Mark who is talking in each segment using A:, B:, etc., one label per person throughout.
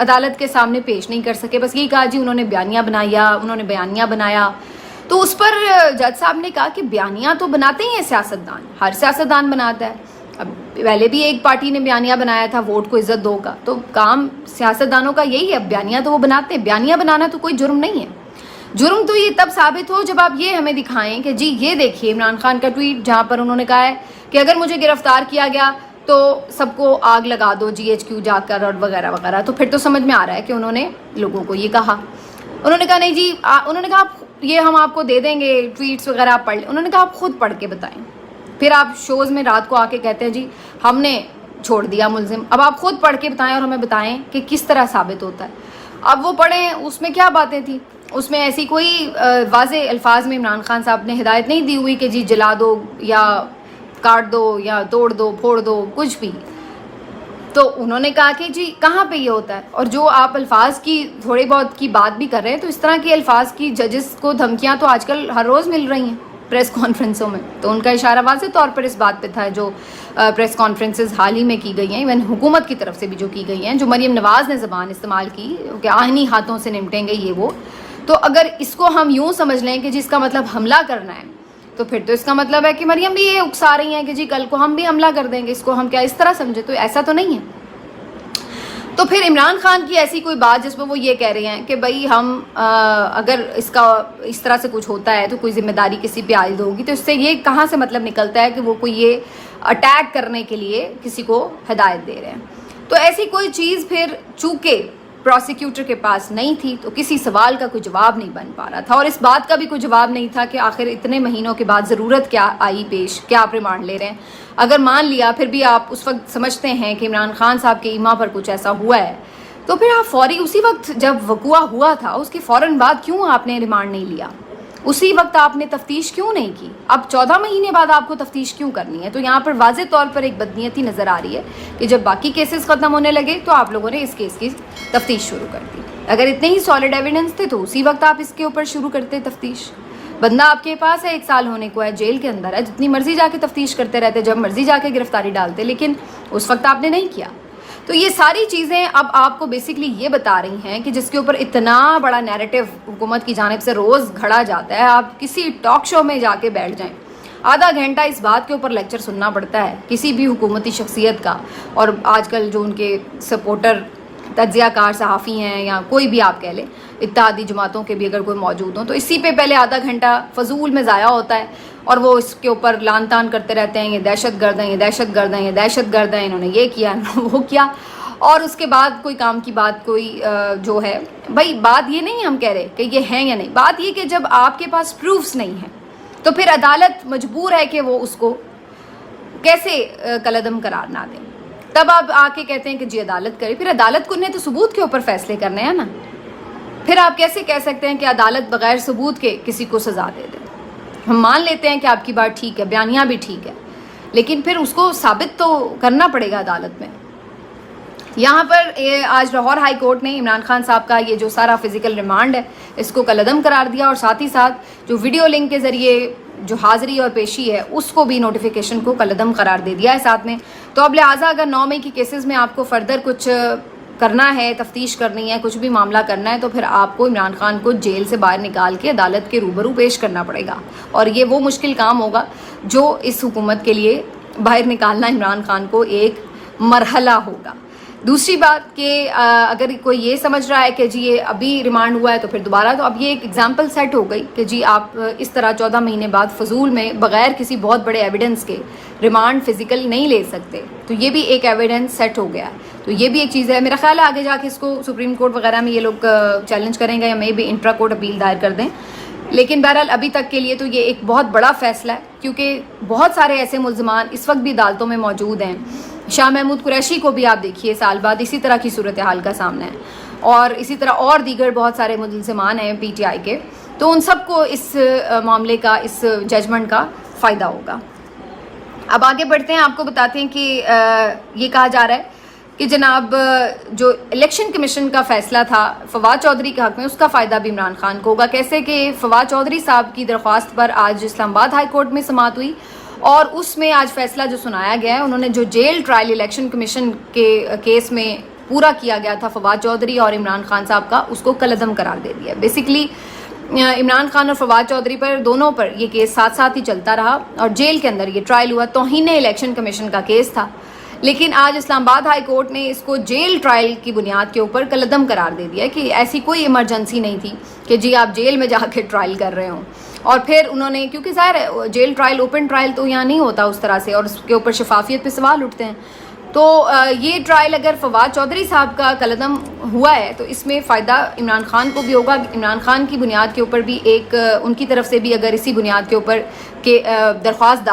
A: عدالت کے سامنے پیش نہیں کر سکے. بس یہی کہا جی انہوں نے بیانیہ بنایا. تو اس پر جج صاحب نے کہا کہ بیانیہ تو بناتے ہی ہیں سیاستدان, ہر سیاستدان بناتا ہے. اب پہلے بھی ایک پارٹی نے بیانیہ بنایا تھا ووٹ کو عزت دو کا, تو کام سیاستدانوں کا یہی ہے. بیانیہ تو وہ بناتے ہیں, بیانیہ بنانا تو کوئی جرم نہیں ہے. جرم تو یہ تب ثابت ہو جب آپ یہ ہمیں دکھائیں کہ جی یہ دیکھیے عمران خان کا ٹویٹ جہاں پر انہوں نے کہا ہے کہ اگر مجھے گرفتار کیا گیا تو سب کو آگ لگا دو GHQ جا کر اور وغیرہ وغیرہ. تو پھر تو سمجھ میں آ رہا ہے کہ انہوں نے لوگوں کو یہ کہا. انہوں نے کہا نہیں جی, انہوں نے کہا یہ ہم آپ کو دے دیں گے ٹویٹس وغیرہ آپ پڑھ لیں. انہوں نے کہا آپ خود پڑھ کے بتائیں. پھر آپ شوز میں رات کو آ کے کہتے ہیں جی ہم نے چھوڑ دیا ملزم. اب آپ خود پڑھ کے بتائیں اور ہمیں بتائیں کہ کس طرح ثابت ہوتا ہے. اب وہ پڑھیں, اس میں کیا باتیں تھیں, اس میں ایسی کوئی واضح الفاظ میں عمران خان صاحب نے ہدایت نہیں دی ہوئی کہ جی جلا دو یا کاٹ دو یا توڑ دو پھوڑ دو کچھ بھی. تو انہوں نے کہا کہ جی کہاں پہ یہ ہوتا ہے. اور جو آپ الفاظ کی تھوڑے بہت کی بات بھی کر رہے ہیں, تو اس طرح کے الفاظ کی ججز کو دھمکیاں تو آج کل ہر روز مل رہی ہیں پریس کانفرنسوں میں. تو ان کا اشارہ واضح طور پر اس بات پہ تھا جو پریس کانفرنسز حال ہی میں کی گئی ہیں, ایون حکومت کی طرف سے بھی جو کی گئی ہیں, جو مریم نواز نے زبان استعمال کی کہ آہنی ہاتھوں سے نمٹیں گے یہ وہ. تو اگر اس کو ہم یوں سمجھ لیں کہ جس کا مطلب حملہ کرنا ہے, تو پھر تو اس کا مطلب ہے کہ مریم بھی یہ اکسا رہی ہیں کہ جی کل کو ہم بھی حملہ کر دیں گے. اس کو ہم کیا اس طرح سمجھے؟ تو ایسا تو نہیں ہے. تو پھر عمران خان کی ایسی کوئی بات جس میں وہ یہ کہہ رہے ہیں کہ بھائی ہم اگر اس کا اس طرح سے کچھ ہوتا ہے تو کوئی ذمہ داری کسی پہ عائد ہوگی, تو اس سے یہ کہاں سے مطلب نکلتا ہے کہ وہ کوئی یہ اٹیک کرنے کے لیے کسی کو ہدایت دے رہے ہیں. تو ایسی کوئی چیز پھر چونکہ پروسیکیوٹر کے پاس نہیں تھی تو کسی سوال کا کوئی جواب نہیں بن پا رہا تھا, اور اس بات کا بھی کوئی جواب نہیں تھا کہ آخر اتنے مہینوں کے بعد ضرورت کیا آئی پیش, کیا آپ ریمانڈ لے رہے ہیں. اگر مان لیا پھر بھی آپ اس وقت سمجھتے ہیں کہ عمران خان صاحب کے ایما پر کچھ ایسا ہوا ہے, تو پھر آپ فوری اسی وقت جب وقوع ہوا تھا اس کے فوراً بعد کیوں آپ نے ریمانڈ نہیں لیا, اسی وقت آپ نے تفتیش کیوں نہیں کی. اب 14 مہینے بعد آپ کو تفتیش کیوں کرنی ہے؟ تو یہاں پر واضح طور پر ایک بدنیتی نظر آ رہی ہے کہ جب باقی کیسز ختم ہونے لگے تو آپ لوگوں نے اس کیس کی تفتیش شروع کر دی. اگر اتنے ہی سالڈ ایویڈنس تھے تو اسی وقت آپ اس کے اوپر شروع کرتے تفتیش. بندہ آپ کے پاس ہے, 1 سال ہونے کو ہے, جیل کے اندر ہے, جتنی مرضی جا کے تفتیش کرتے رہتے, جب مرضی جا کے گرفتاری ڈالتے, لیکن اس وقت آپ نے نہیں کیا. تو یہ ساری چیزیں اب آپ کو بیسکلی یہ بتا رہی ہیں کہ جس کے اوپر اتنا بڑا نیریٹو حکومت کی جانب سے روز گھڑا جاتا ہے, آپ کسی ٹاک شو میں جا کے بیٹھ جائیں, آدھا گھنٹہ اس بات کے اوپر لیکچر سننا پڑتا ہے کسی بھی حکومتی شخصیت کا, اور آج کل جو ان کے سپورٹر تجزیہ کار صحافی ہیں یا کوئی بھی آپ کہہ لیں, اتحادی جماعتوں کے بھی اگر کوئی موجود ہوں, تو اسی پہ پہلے آدھا گھنٹہ فضول میں ضائع ہوتا ہے, اور وہ اس کے اوپر لان تان کرتے رہتے ہیں, یہ دہشت گرد ہیں, یہ دہشت گرد ہیں, یہ دہشت گرد ہیں, انہوں نے یہ کیا, وہ کیا. اور اس کے بعد کوئی کام کی بات کوئی جو ہے, بھائی بات یہ نہیں ہم کہہ رہے کہ یہ ہیں یا نہیں, بات یہ کہ جب آپ کے پاس پروفز نہیں ہیں تو پھر عدالت مجبور ہے کہ وہ اس کو کیسے کالعدم قرار نہ دیں. تب آپ آ کے کہتے ہیں کہ جی عدالت کرے, پھر عدالت کو انہیں تو ثبوت کے اوپر فیصلے کرنے ہیں نا. پھر آپ کیسے کہہ سکتے ہیں کہ عدالت بغیر ثبوت کے کسی کو سزا دے دے؟ ہم مان لیتے ہیں کہ آپ کی بات ٹھیک ہے, بیانیہ بھی ٹھیک ہے, لیکن پھر اس کو ثابت تو کرنا پڑے گا عدالت میں. یہاں پر آج لاہور ہائی کورٹ نے عمران خان صاحب کا یہ جو سارا فزیکل ریمانڈ ہے اس کو کالعدم قرار دیا, اور ساتھ ہی ساتھ جو ویڈیو لنک کے ذریعے جو حاضری اور پیشی ہے اس کو بھی نوٹیفیکیشن کو کالعدم قرار دے دیا ہے ساتھ میں. تو اب لہٰذا اگر 9 مئی کی کیسز میں آپ کو فردر کچھ کرنا ہے, تفتیش کرنی ہے, کچھ بھی معاملہ کرنا ہے, تو پھر آپ کو عمران خان کو جیل سے باہر نکال کے عدالت کے روبرو پیش کرنا پڑے گا, اور یہ وہ مشکل کام ہوگا جو اس حکومت کے لیے باہر نکالنا عمران خان کو ایک مرحلہ ہوگا. دوسری بات کہ اگر کوئی یہ سمجھ رہا ہے کہ جی یہ ابھی ریمانڈ ہوا ہے تو پھر دوبارہ, تو اب یہ ایک ایگزامپل سیٹ ہو گئی کہ جی آپ اس طرح 14 مہینے بعد فضول میں بغیر کسی بہت بڑے ایویڈنس کے ریمانڈ فزیکل نہیں لے سکتے. تو یہ بھی ایک ایویڈنس سیٹ ہو گیا ہے. تو یہ بھی ایک چیز ہے. میرا خیال ہے آگے جا کے اس کو سپریم کورٹ وغیرہ میں یہ لوگ چیلنج کریں گے یا میں بھی انٹرا کورٹ اپیل دائر کر دیں, لیکن بہرحال ابھی تک کے لیے تو یہ ایک بہت بڑا فیصلہ ہے, کیونکہ بہت سارے ایسے ملزمان اس وقت بھی عدالتوں میں موجود ہیں. شاہ محمود قریشی کو بھی آپ دیکھیے سال بعد اسی طرح کی صورتحال کا سامنا ہے, اور اسی طرح اور دیگر بہت سارے ملزمان ہیں پی ٹی آئی کے. تو ان سب کو اس معاملے کا, اس ججمنٹ کا فائدہ ہوگا. اب آگے بڑھتے ہیں, آپ کو بتاتے ہیں کہ یہ کہا جا رہا ہے کہ جناب جو الیکشن کمیشن کا فیصلہ تھا فواد چودھری کے حق میں, اس کا فائدہ بھی عمران خان کو ہوگا. کیسے کہ فواد چودھری صاحب کی درخواست پر آج اسلام آباد ہائی کورٹ میں سماعت ہوئی, اور اس میں آج فیصلہ جو سنایا گیا ہے, انہوں نے جو جیل ٹرائل الیکشن کمیشن کے کیس میں پورا کیا گیا تھا فواد چودھری اور عمران خان صاحب کا، اس کو کالعدم قرار دے دیا. بیسیکلی عمران خان اور فواد چودھری پر دونوں پر یہ کیس ساتھ ساتھ ہی چلتا رہا اور جیل کے اندر یہ ٹرائل ہوا. توہین الیکشن کمیشن کا کیس تھا، لیکن آج اسلام آباد ہائی کورٹ نے اس کو جیل ٹرائل کی بنیاد کے اوپر کالعدم قرار دے دیا کہ ایسی کوئی ایمرجنسی نہیں تھی کہ جی آپ جیل میں جا کے ٹرائل کر رہے ہوں. اور پھر انہوں نے، کیونکہ ظاہر ہے جیل ٹرائل اوپن ٹرائل تو یہاں نہیں ہوتا اس طرح سے، اور اس کے اوپر شفافیت پہ سوال اٹھتے ہیں. تو یہ ٹرائل اگر فواد چودھری صاحب کا کالعدم ہوا ہے تو اس میں فائدہ عمران خان کو بھی ہوگا. عمران خان کی بنیاد کے اوپر بھی ایک ان کی طرف سے بھی اگر اسی بنیاد کے اوپر کہ درخواست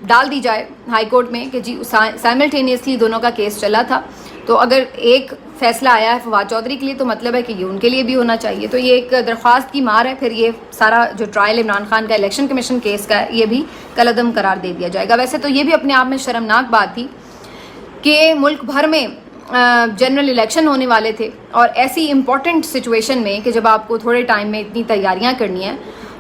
A: ڈال دی جائے ہائی کورٹ میں کہ جی سائملٹینیسلی دونوں کا کیس چلا تھا، تو اگر ایک فیصلہ آیا ہے فواد چودھری کے لیے تو مطلب ہے کہ یہ ان کے لیے بھی ہونا چاہیے. تو یہ ایک درخواست کی مار ہے. پھر یہ سارا جو ٹرائل عمران خان کا الیکشن کمیشن کیس کا ہے یہ بھی کالعدم قرار دے دیا جائے گا. ویسے تو یہ بھی اپنے آپ میں شرمناک بات تھی کہ ملک بھر میں جنرل الیکشن ہونے والے تھے، اور ایسی امپورٹنٹ سچویشن میں کہ جب آپ کو تھوڑے ٹائم میں اتنی تیاریاں کرنی ہیں،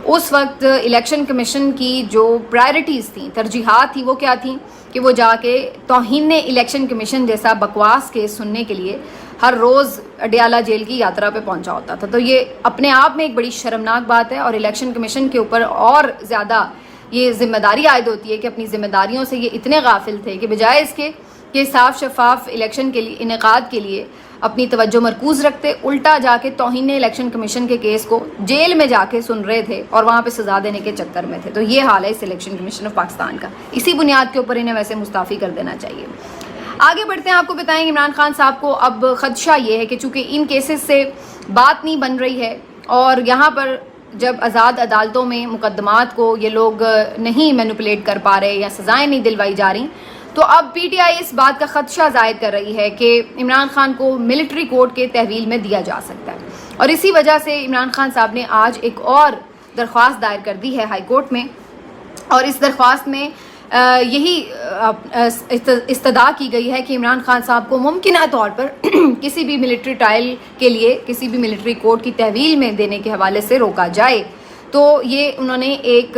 A: اس وقت الیکشن کمیشن کی جو پرائرٹیز تھیں، ترجیحات تھیں، وہ کیا تھیں کہ وہ جا کے توہین الیکشن کمیشن جیسا بکواس کیس سننے کے لیے ہر روز اڈیالہ جیل کی یاترا پہ پہنچا ہوتا تھا. تو یہ اپنے آپ میں ایک بڑی شرمناک بات ہے، اور الیکشن کمیشن کے اوپر اور زیادہ یہ ذمہ داری عائد ہوتی ہے کہ اپنی ذمہ داریوں سے یہ اتنے غافل تھے کہ بجائے اس کے کہ صاف شفاف الیکشن کے لیے انعقاد کے لیے اپنی توجہ مرکوز رکھتے، الٹا جا کے توہین الیکشن کمیشن کے کیس کو جیل میں جا کے سن رہے تھے اور وہاں پہ سزا دینے کے چکر میں تھے. تو یہ حال ہے اس الیکشن کمیشن آف پاکستان کا. اسی بنیاد کے اوپر انہیں ویسے مستعفی کر دینا چاہیے. آگے بڑھتے ہیں. آپ کو بتائیں عمران خان صاحب کو اب خدشہ یہ ہے کہ چونکہ ان کیسز سے بات نہیں بن رہی ہے اور یہاں پر جب آزاد عدالتوں میں مقدمات کو یہ لوگ نہیں مینوپولیٹ کر پا رہے یا سزائیں نہیں دلوائی جا رہی، تو اب پی ٹی آئی اس بات کا خدشہ ظاہر کر رہی ہے کہ عمران خان کو ملٹری کورٹ کے تحویل میں دیا جا سکتا ہے. اور اسی وجہ سے عمران خان صاحب نے آج ایک اور درخواست دائر کر دی ہے ہائی کورٹ میں، اور اس درخواست میں یہی استدعا کی گئی ہے کہ عمران خان صاحب کو ممکنہ طور پر کسی بھی ملٹری ٹرائل کے لیے کسی بھی ملٹری کورٹ کی تحویل میں دینے کے حوالے سے روکا جائے. تو یہ انہوں نے ایک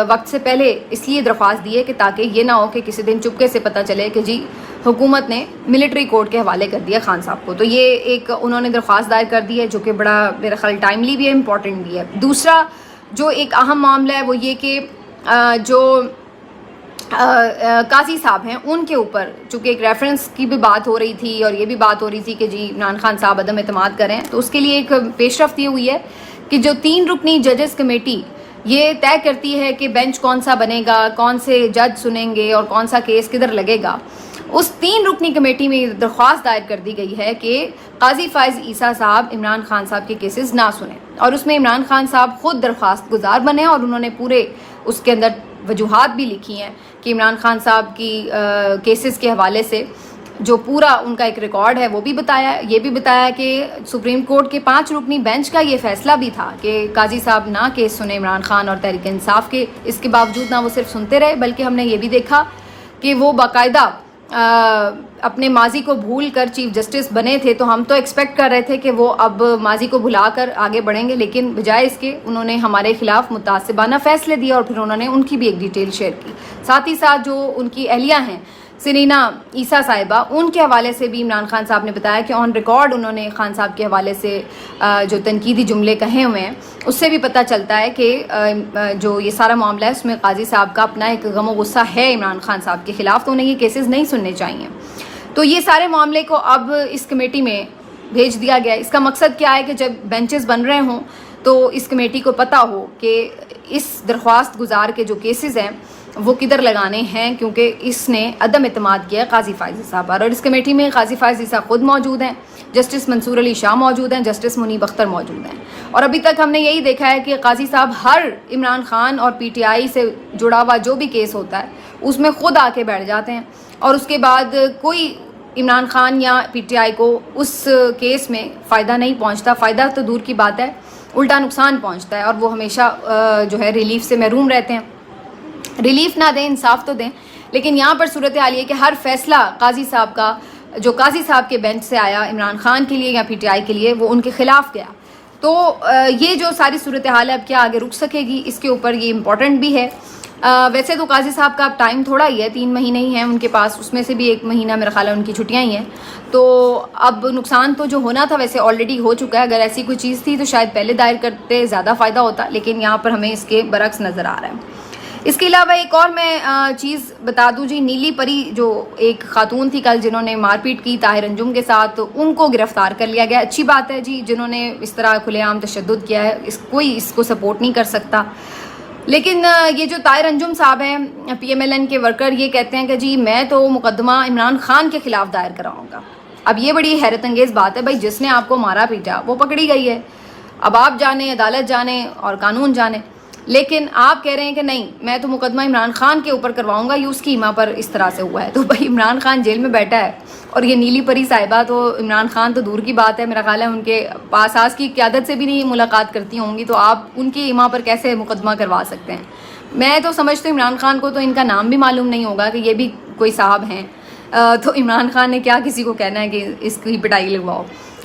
A: وقت سے پہلے اس لیے درخواست دی ہے کہ تاکہ یہ نہ ہو کہ کسی دن چپکے سے پتہ چلے کہ جی حکومت نے ملٹری کورٹ کے حوالے کر دیا خان صاحب کو. تو یہ ایک انہوں نے درخواست دائر کر دی ہے جو کہ بڑا میرا خیال ٹائملی بھی ہے، امپورٹنٹ بھی ہے. دوسرا جو ایک اہم معاملہ ہے وہ یہ کہ جو قاضی صاحب ہیں ان کے اوپر چونکہ ایک ریفرنس کی بھی بات ہو رہی تھی اور یہ بھی بات ہو رہی تھی کہ جی عمران خان صاحب عدم اعتماد کریں، تو اس کے لیے ایک پیش رفت یہ ہوئی ہے کہ جو 3 رکنی ججز کمیٹی یہ طے کرتی ہے کہ بینچ کون سا بنے گا، کون سے جج سنیں گے اور کون سا کیس کدھر لگے گا، اس 3 رکنی کمیٹی میں درخواست دائر کر دی گئی ہے کہ قاضی فائز عیسیٰ صاحب عمران خان صاحب کے کیسز نہ سنیں. اور اس میں عمران خان صاحب خود درخواست گزار بنے اور انہوں نے پورے اس کے اندر وجوہات بھی لکھی ہیں کہ عمران خان صاحب کی کیسز کے حوالے سے جو پورا ان کا ایک ریکارڈ ہے وہ بھی بتایا ہے. یہ بھی بتایا کہ سپریم کورٹ کے 5 رکنی بینچ کا یہ فیصلہ بھی تھا کہ قاضی صاحب نہ کیس سنے عمران خان اور تحریک انصاف کے. اس کے باوجود نہ وہ صرف سنتے رہے بلکہ ہم نے یہ بھی دیکھا کہ وہ باقاعدہ اپنے ماضی کو بھول کر چیف جسٹس بنے تھے. تو ہم تو ایکسپیکٹ کر رہے تھے کہ وہ اب ماضی کو بھلا کر آگے بڑھیں گے، لیکن بجائے اس کے انہوں نے ہمارے خلاف متعصبانہ فیصلے دیے اور پھر انہوں نے ان کی بھی ایک ڈیٹیل شیئر کی. ساتھ ہی ساتھ جو ان کی اہلیہ ہیں سرینا عیسیٰ صاحبہ، ان کے حوالے سے بھی عمران خان صاحب نے بتایا کہ آن ریکارڈ انہوں نے خان صاحب کے حوالے سے جو تنقیدی جملے کہے ہوئے ہیں اس سے بھی پتہ چلتا ہے کہ جو یہ سارا معاملہ ہے اس میں قاضی صاحب کا اپنا ایک غم و غصہ ہے عمران خان صاحب کے خلاف، تو انہیں یہ کیسز نہیں سننے چاہیے. تو یہ سارے معاملے کو اب اس کمیٹی میں بھیج دیا گیا. اس کا مقصد کیا ہے کہ جب بینچز بن رہے ہوں تو اس کمیٹی کو پتہ ہو کہ اس درخواست گزار کے جو کیسز ہیں وہ کدھر لگانے ہیں، کیونکہ اس نے عدم اعتماد کیا ہے قاضی فائز صاحب پر. اور اس کمیٹی میں قاضی فائز صاحب خود موجود ہیں، جسٹس منصور علی شاہ موجود ہیں، جسٹس منیب اختر موجود ہیں. اور ابھی تک ہم نے یہی دیکھا ہے کہ قاضی صاحب ہر عمران خان اور پی ٹی آئی سے جڑا ہوا جو بھی کیس ہوتا ہے اس میں خود آ کے بیٹھ جاتے ہیں، اور اس کے بعد کوئی عمران خان یا پی ٹی آئی کو اس کیس میں فائدہ نہیں پہنچتا. فائدہ تو دور کی بات ہے، الٹا نقصان پہنچتا ہے، اور وہ ہمیشہ جو ہے ریلیف سے محروم رہتے ہیں. ریلیف نہ دیں، انصاف تو دیں، لیکن یہاں پر صورتحال یہ کہ ہر فیصلہ قاضی صاحب کا جو قاضی صاحب کے بینچ سے آیا عمران خان کے لیے یا پی ٹی آئی کے لیے وہ ان کے خلاف گیا. تو یہ جو ساری صورتحال ہے اب کیا آگے رک سکے گی، اس کے اوپر یہ امپورٹنٹ بھی ہے. ویسے تو قاضی صاحب کا اب ٹائم تھوڑا ہی ہے، 3 مہینے ہی ہیں ان کے پاس، اس میں سے بھی 1 مہینہ میرا خیال ہے ان کی چھٹیاں ہی ہیں. تو اب نقصان تو جو ہونا تھا ویسے آلریڈی ہو چکا ہے. اگر ایسی کوئی چیز تھی تو شاید پہلے دائر کرتے زیادہ فائدہ ہوتا، لیکن یہاں پر ہمیں اس کے برعکس نظر آ رہا ہے. اس کے علاوہ ایک اور میں چیز بتا دوں جی، نیلی پری جو ایک خاتون تھی کل جنہوں نے مار پیٹ کی طاہر انجم کے ساتھ، ان کو گرفتار کر لیا گیا. اچھی بات ہے جی، جنہوں نے اس طرح کھلے عام تشدد کیا ہے کوئی اس کو سپورٹ نہیں کر سکتا. لیکن یہ جو طاہر انجم صاحب ہیں PMLN کے ورکر، یہ کہتے ہیں کہ جی میں تو مقدمہ عمران خان کے خلاف دائر کراؤں گا. اب یہ بڑی حیرت انگیز بات ہے بھائی، جس نے آپ کو مارا پیٹا وہ پکڑی گئی ہے، اب آپ جانیں، عدالت جانے اور قانون جانے، لیکن آپ کہہ رہے ہیں کہ نہیں میں تو مقدمہ عمران خان کے اوپر کرواؤں گا، یہ اس کی ایما پر اس طرح سے ہوا ہے. تو بھائی عمران خان جیل میں بیٹھا ہے اور یہ نیلی پری صاحبہ تو عمران خان تو دور کی بات ہے، میرا خیال ہے ان کے پاس آس کی قیادت سے بھی نہیں ملاقات کرتی ہوں گی، تو آپ ان کی ایما پر کیسے مقدمہ کروا سکتے ہیں؟ میں تو سمجھتی ہوں عمران خان کو تو ان کا نام بھی معلوم نہیں ہوگا کہ یہ بھی کوئی صاحب ہیں. تو عمران خان نے کیا کسی کو کہنا ہے کہ اس کی پٹائی لگواؤ؟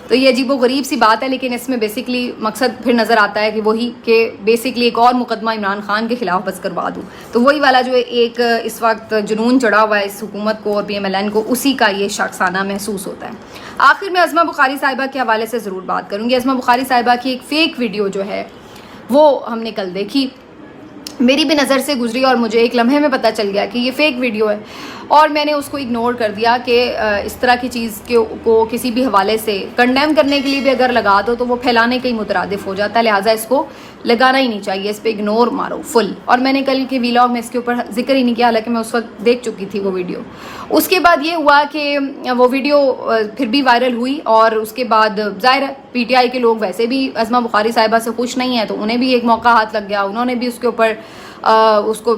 A: تو یہ عجیب و غریب سی بات ہے. لیکن اس میں بیسکلی مقصد پھر نظر آتا ہے کہ وہی کہ بیسکلی ایک اور مقدمہ عمران خان کے خلاف بس کروا دوں. تو وہی والا جو ایک اس وقت جنون چڑھا ہوا ہے اس حکومت کو اور PMLN کو، اسی کا یہ شخصانہ محسوس ہوتا ہے. آخر میں عظمہ بخاری صاحبہ کے حوالے سے ضرور بات کروں گی. عظمہ بخاری صاحبہ کی ایک فیک ویڈیو جو ہے وہ ہم نے کل دیکھی، میری بھی نظر سے گزری اور مجھے ایک لمحے میں پتہ چل گیا کہ یہ فیک ویڈیو ہے، اور میں نے اس کو اگنور کر دیا کہ اس طرح کی چیز کو کسی بھی حوالے سے کنڈیم کرنے کے لیے بھی اگر لگا دو تو وہ پھیلانے کے ہی مترادف ہو جاتا ہے، لہٰذا اس کو لگانا ہی نہیں چاہیے، اس پہ اگنور مارو فل. اور میں نے کل کے ویلاگ میں اس کے اوپر ذکر ہی نہیں کیا، حالانکہ میں اس وقت دیکھ چکی تھی وہ ویڈیو. اس کے بعد یہ ہوا کہ وہ ویڈیو پھر بھی وائرل ہوئی، اور اس کے بعد ظاہر ہے PTI کے لوگ ویسے بھی عظمہ بخاری صاحبہ سے خوش نہیں ہیں، تو انہیں بھی ایک موقع ہاتھ لگ گیا، انہوں نے بھی اس کے اوپر اس کو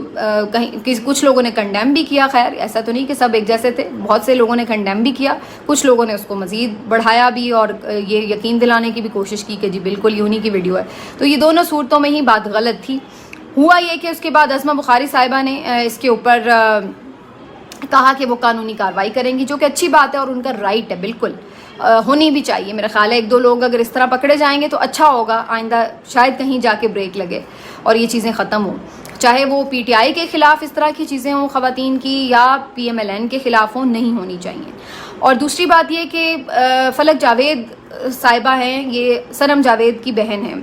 A: کہیں کچھ لوگوں نے کنڈیم بھی کیا. خیر ایسا تو نہیں کہ سب ایک جیسے تھے، بہت سے لوگوں نے کنڈیم بھی کیا، کچھ لوگوں نے اس کو مزید بڑھایا بھی اور یہ یقین دلانے کی بھی کوشش کی کہ جی بالکل یونی کی ویڈیو ہے. تو یہ دونوں صورتوں میں ہی بات غلط تھی. ہوا یہ کہ اس کے بعد عظمہ بخاری صاحبہ نے اس کے اوپر کہا کہ وہ قانونی کارروائی کریں گی، جو کہ اچھی بات ہے اور ان کا رائٹ ہے، بالکل ہونی بھی چاہیے. میرا خیال ہے 1-2 لوگ اگر اس طرح پکڑے جائیں گے تو اچھا ہوگا، آئندہ شاید کہیں جا کے بریک لگے اور یہ چیزیں ختم ہوں، چاہے وہ PTI کے خلاف اس طرح کی چیزیں ہوں خواتین کی یا PMLN کے خلاف ہوں، نہیں ہونی چاہیے. اور دوسری بات یہ کہ فلک جاوید صاحبہ ہیں، یہ سنم جاوید کی بہن ہیں،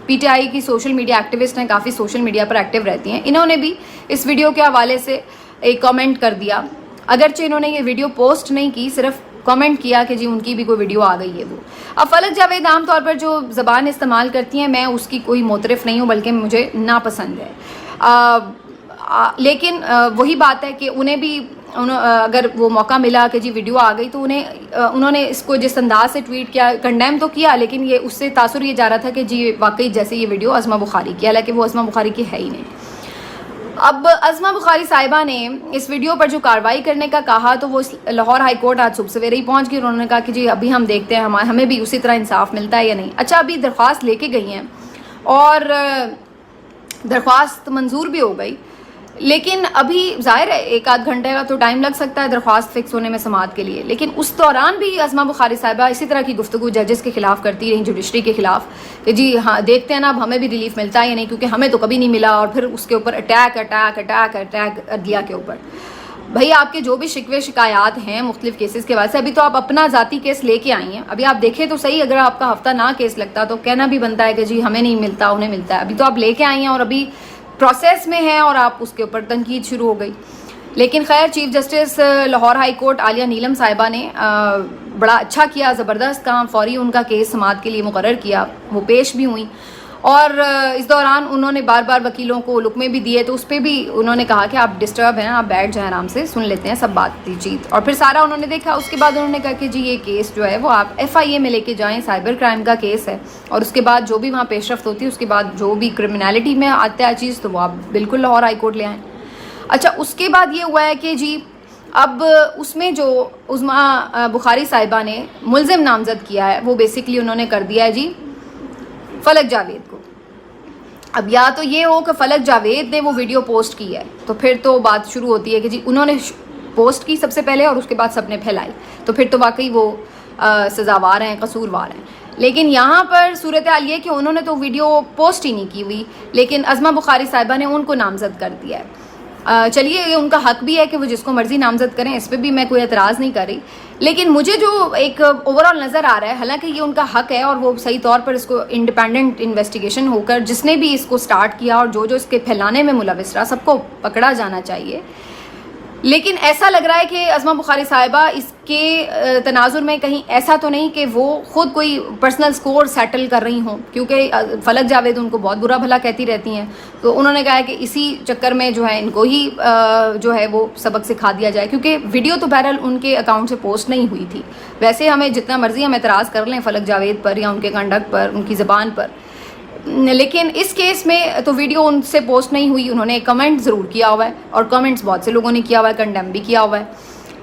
A: PTI کی سوشل میڈیا ایکٹیوسٹ ہیں، کافی سوشل میڈیا پر ایکٹیو رہتی ہیں. انہوں نے بھی اس ویڈیو کے حوالے سے ایک کامنٹ کر دیا، اگرچہ انہوں نے یہ ویڈیو پوسٹ نہیں کی، صرف کامنٹ کیا کہ جی ان کی بھی کوئی ویڈیو آ گئی ہے. وہ اب فلک جاوید عام طور پر جو زبان استعمال کرتی ہیں میں اس کی کوئی معترف نہیں ہوں، بلکہ مجھے ناپسند ہے. لیکن وہی بات ہے کہ انہیں بھی اگر وہ موقع ملا کہ جی ویڈیو آ گئی تو انہوں نے اس کو جس انداز سے ٹویٹ کیا، کنڈیم تو کیا، لیکن یہ اس سے تاثر یہ جا رہا تھا کہ جی واقعی جیسے یہ ویڈیو عظمہ بخاری کی، حالانکہ وہ عظمہ بخاری کی ہے ہی نہیں. اب عظمہ بخاری صاحبہ نے اس ویڈیو پر جو کارروائی کرنے کا کہا تو وہ لاہور ہائی کورٹ آج صبح سویرے ہی پہنچ گئی. انہوں نے کہا کہ جی ابھی ہم دیکھتے ہیں ہمیں بھی اسی طرح انصاف ملتا ہے یا نہیں. اچھا ابھی درخواست لے کے گئی ہیں اور درخواست منظور بھی ہو گئی، لیکن ابھی ظاہر ہے 1-8 گھنٹے کا تو ٹائم لگ سکتا ہے درخواست فکس ہونے میں سماعت کے لیے. لیکن اس دوران بھی عظمہ بخاری صاحبہ اسی طرح کی گفتگو ججز کے خلاف کرتی رہی، جوڈیشری کے خلاف، کہ جی ہاں دیکھتے ہیں نا اب ہمیں بھی ریلیف ملتا ہے یا نہیں، کیونکہ ہمیں تو کبھی نہیں ملا. اور پھر اس کے اوپر اٹیک عدلیہ کے اوپر. بھائی آپ کے جو بھی شکوے شکایات ہیں مختلف کیسز کے واسطے، ابھی تو آپ اپنا ذاتی کیس لے کے آئی ہیں. ابھی آپ دیکھیں تو صحیح، اگر آپ کا ہفتہ نہ کیس لگتا تو کہنا بھی بنتا ہے کہ جی ہمیں نہیں ملتا انہیں ملتا ہے. ابھی تو آپ لے کے آئی ہیں اور ابھی پروسیس میں ہیں اور آپ اس کے اوپر تنقید شروع ہو گئی. لیکن خیر chief justice Lahore high court عالیہ نیلم صاحبہ نے بڑا اچھا کیا، زبردست کام، فوری ان کا کیس سماعت کے لیے مقرر کیا، وہ پیش بھی ہوئیں. اور اس دوران انہوں نے بار بار وکیلوں کو لکمے بھی دیے، تو اس پہ بھی انہوں نے کہا کہ آپ ڈسٹرب ہیں، آپ بیٹھ جائیں آرام سے، سن لیتے ہیں سب بات چیت. اور پھر سارا انہوں نے دیکھا. اس کے بعد انہوں نے کہا کہ جی یہ کیس جو ہے وہ آپ FIA میں لے کے جائیں، سائبر کرائم کا کیس ہے، اور اس کے بعد جو بھی وہاں پیش رفت ہوتی ہے، اس کے بعد جو بھی کرمنالٹی میں آتا ہے چیز، تو وہ آپ بالکل لاہور ہائی کورٹ لے آئیں. اچھا اس کے بعد یہ ہوا ہے کہ جی اب اس میں جو عظمہ بخاری صاحبہ نے ملزم نامزد کیا ہے وہ بیسکلی انہوں نے کر دیا ہے جی فلک جاوید کو. اب یا تو یہ ہو کہ فلک جاوید نے وہ ویڈیو پوسٹ کی ہے، تو پھر تو بات شروع ہوتی ہے کہ جی انہوں نے پوسٹ کی سب سے پہلے اور اس کے بعد سب نے پھیلائی، تو پھر تو واقعی وہ سزاوار ہیں، قصوروار ہیں. لیکن یہاں پر صورتحال یہ کہ انہوں نے تو ویڈیو پوسٹ ہی نہیں کی ہوئی، لیکن عظمہ بخاری صاحبہ نے ان کو نامزد کر دیا ہے. چلیے یہ ان کا حق بھی ہے کہ وہ جس کو مرضی نامزد کریں، اس پہ بھی میں کوئی اعتراض نہیں کر رہی، لیکن مجھے جو ایک اوور آل نظر آ رہا ہے، حالانکہ یہ ان کا حق ہے اور وہ صحیح طور پر اس کو انڈیپینڈنٹ انویسٹیگیشن ہو کر جس نے بھی اس کو سٹارٹ کیا اور جو اس کے پھیلانے میں ملوث رہا سب کو پکڑا جانا چاہیے. لیکن ایسا لگ رہا ہے کہ عظمہ بخاری صاحبہ اس کے تناظر میں کہیں ایسا تو نہیں کہ وہ خود کوئی پرسنل سکور سیٹل کر رہی ہوں، کیونکہ فلک جاوید ان کو بہت برا بھلا کہتی رہتی ہیں، تو انہوں نے کہا ہے کہ اسی چکر میں جو ہے ان کو ہی جو ہے وہ سبق سکھا دیا جائے، کیونکہ ویڈیو تو بہرحال ان کے اکاؤنٹ سے پوسٹ نہیں ہوئی تھی. ویسے ہمیں جتنا مرضی ہم اعتراض کر لیں فلک جاوید پر یا ان کے کنڈکٹ پر، ان کی زبان پر، لیکن اس کیس میں تو ویڈیو ان سے پوسٹ نہیں ہوئی. انہوں نے ایک کمنٹ ضرور کیا ہوا ہے اور کمنٹس بہت سے لوگوں نے کیا ہوا ہے، کنڈیم بھی کیا ہوا ہے.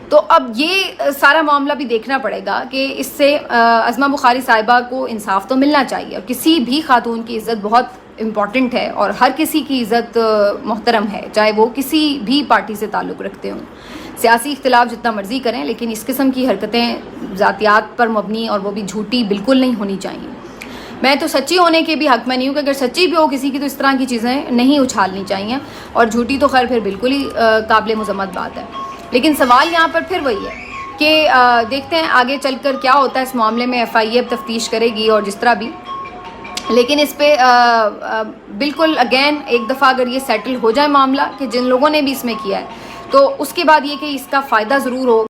A: تو اب یہ سارا معاملہ بھی دیکھنا پڑے گا کہ اس سے عظمہ بخاری صاحبہ کو انصاف تو ملنا چاہیے، اور کسی بھی خاتون کی عزت بہت امپورٹنٹ ہے اور ہر کسی کی عزت محترم ہے، چاہے وہ کسی بھی پارٹی سے تعلق رکھتے ہوں. سیاسی اختلاف جتنا مرضی کریں، لیکن اس قسم کی حرکتیں ذاتیات پر مبنی اور وہ بھی جھوٹی بالکل نہیں ہونی چاہیے. میں تو سچی ہونے کے بھی حق میں نہیں ہوں کہ اگر سچی بھی ہو کسی کی تو اس طرح کی چیزیں نہیں اچھالنی چاہیے، اور جھوٹی تو خیر پھر بالکل ہی قابل مذمت بات ہے. لیکن سوال یہاں پر پھر وہی ہے کہ دیکھتے ہیں آگے چل کر کیا ہوتا ہے اس معاملے میں. ایف آئی اے اب تفتیش کرے گی اور جس طرح بھی، لیکن اس پہ بالکل اگین ایک دفعہ اگر یہ سیٹل ہو جائے معاملہ کہ جن لوگوں نے بھی اس میں کیا ہے، تو اس کے بعد یہ کہ اس کا فائدہ ضرور ہو.